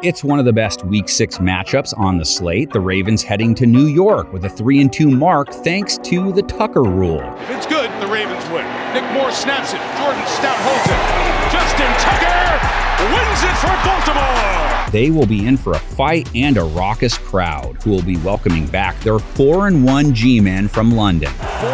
It's one of the best Week 6 matchups on the slate. The Ravens heading to New York with a 3-2 mark thanks to the Tucker rule. If it's good, the Ravens win. Nick Moore snaps it. Jordan Stout holds it. Justin Tucker wins it for Baltimore. They will be in for a fight and a raucous crowd who will be welcoming back their 4-1 G-men from London. Fourth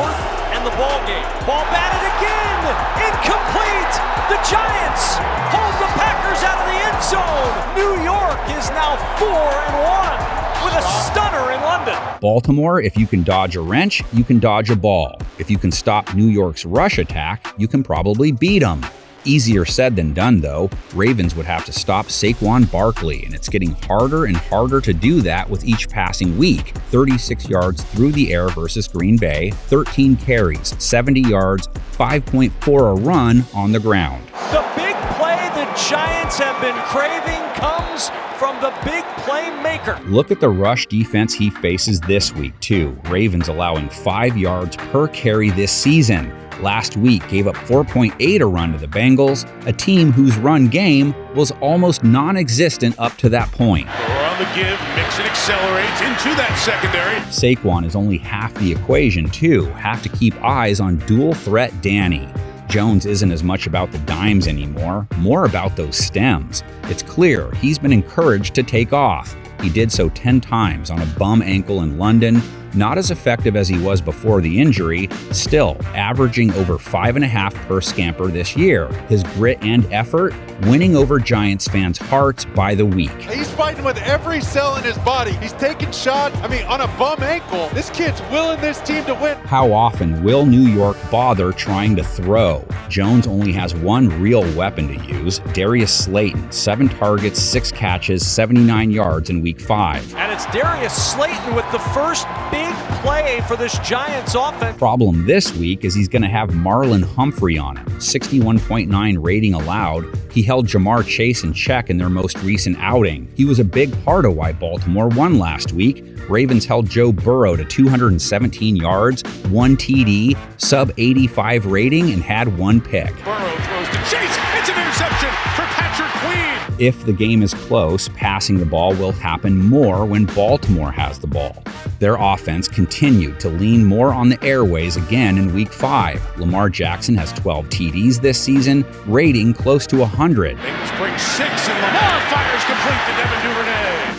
and the ball game. Ball batted again. Incomplete. The Giants hold the Packers out of the end zone. New York is now 4-1 with a stunner in London. Baltimore, if you can dodge a wrench, you can dodge a ball. If you can stop New York's rush attack, you can probably beat them. Easier said than done, though. Ravens would have to stop Saquon Barkley, and it's getting harder and harder to do that with each passing week. 36 yards through the air versus Green Bay, 13 carries, 70 yards, 5.4 a run on the ground. The big play the Giants have been craving comes from the big playmaker. Look at the rush defense he faces this week, too. Ravens allowing 5 yards per carry this season. Last week gave up 4.8 a run to the Bengals, a team whose run game was almost non-existent up to that point. Or on the give, Mixon accelerates into that secondary. Saquon is only half the equation, too. Have to keep eyes on dual threat Danny. Jones isn't as much about the dimes anymore, more about those stems. It's clear he's been encouraged to take off. He did so 10 times on a bum ankle in London. Not as effective as he was before the injury, still averaging over 5.5 per scamper this year. His grit and effort winning over Giants fans' hearts by the week. He's fighting with every cell in his body. He's taking shots. On a bum ankle. This kid's willing this team to win. How often will New York bother trying to throw? Jones only has one real weapon to use, Darius Slayton, 7 targets, 6 catches, 79 yards in Week 5. And it's Darius Slayton with the first big play for this Giants offense. Problem this week is he's going to have Marlon Humphrey on him. 61.9 rating allowed. He held Jamar Chase in check in their most recent outing. He was a big part of why Baltimore won last week. Ravens held Joe Burrow to 217 yards, 1 TD, sub 85 rating, and had 1 pick. Burrow throws to Chase. It's an interception for Patrick Queen. If the game is close, passing the ball will happen more when Baltimore has the ball. Their offense continued to lean more on the airways again in Week 5. Lamar Jackson has 12 TDs this season, rating close to 100. Bengals bring 6, and Lamar fires complete to Devin Duvernay.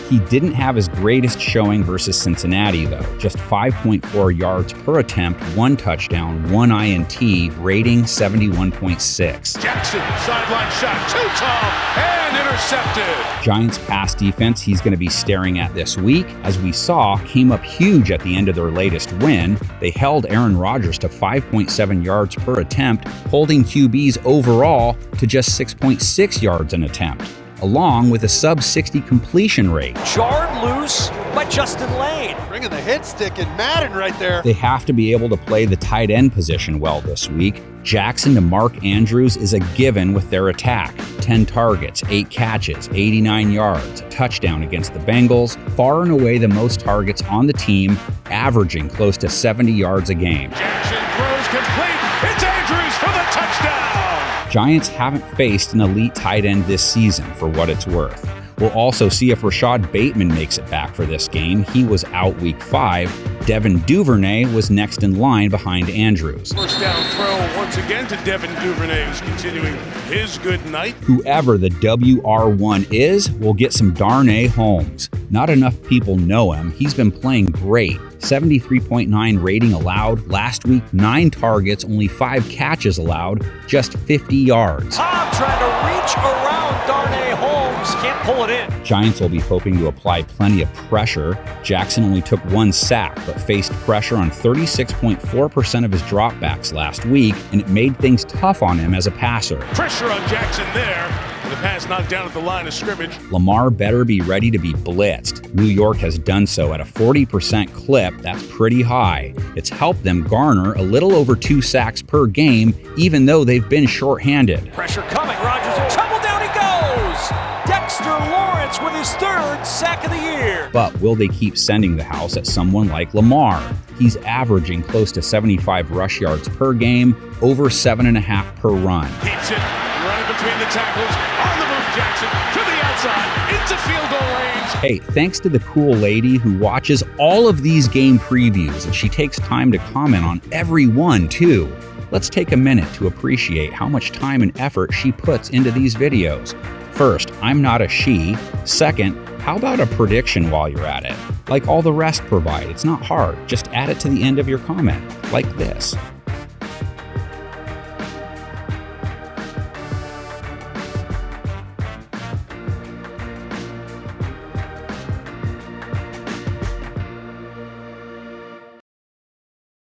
He didn't have his greatest showing versus Cincinnati, though. Just 5.4 yards per attempt, 1 touchdown, 1 INT, rating 71.6. Jackson, sideline shot, too tall, and intercepted. Giants pass defense he's going to be staring at this week, as we saw, came up huge at the end of their latest win. They held Aaron Rodgers to 5.7 yards per attempt, holding QBs overall to just 6.6 yards an attempt, along with a sub-60 completion rate. Jarred loose by Justin Lane. Bringing the hit stick and Madden right there. They have to be able to play the tight end position well this week. Jackson to Mark Andrews is a given with their attack. 10 targets, 8 catches, 89 yards, a touchdown against the Bengals, far and away the most targets on the team, averaging close to 70 yards a game. Jackson throws complete. It's Andrews for the touchdown. Giants haven't faced an elite tight end this season, for what it's worth. We'll also see if Rashad Bateman makes it back for this game. He was out Week 5. Devin Duvernay was next in line behind Andrews. First down throw once again to Devin Duvernay, who's continuing his good night. Whoever the WR1 is will get some Darnay Holmes. Not enough people know him. He's been playing great. 73.9 rating allowed. Last week, 9 targets, only 5 catches allowed, just 50 yards. Tom trying to reach around Darnay Holmes. Can't pull it in. Giants will be hoping to apply plenty of pressure. Jackson only took 1 sack, but faced pressure on 36.4% of his dropbacks last week, and it made things tough on him as a passer. Pressure on Jackson there. And the pass knocked down at the line of scrimmage. Lamar better be ready to be blitzed. New York has done so at a 40% clip. That's pretty high. It's helped them garner a little over 2 sacks per game, even though they've been shorthanded. Pressure coming. Rodgers in trouble. Down he goes. Dexter Lawrence with his 3rd sack of the year. But will they keep sending the house at someone like Lamar? He's averaging close to 75 rush yards per game, over 7.5 per run. Keeps it running between the tackles. On the move, Jackson to the outside. into field goal range. Hey, thanks to the cool lady who watches all of these game previews, and she takes time to comment on every one too. Let's take a minute to appreciate how much time and effort she puts into these videos. First, I'm not a she. Second, how about a prediction while you're at it? Like all the rest provide, it's not hard. Just add it to the end of your comment, like this.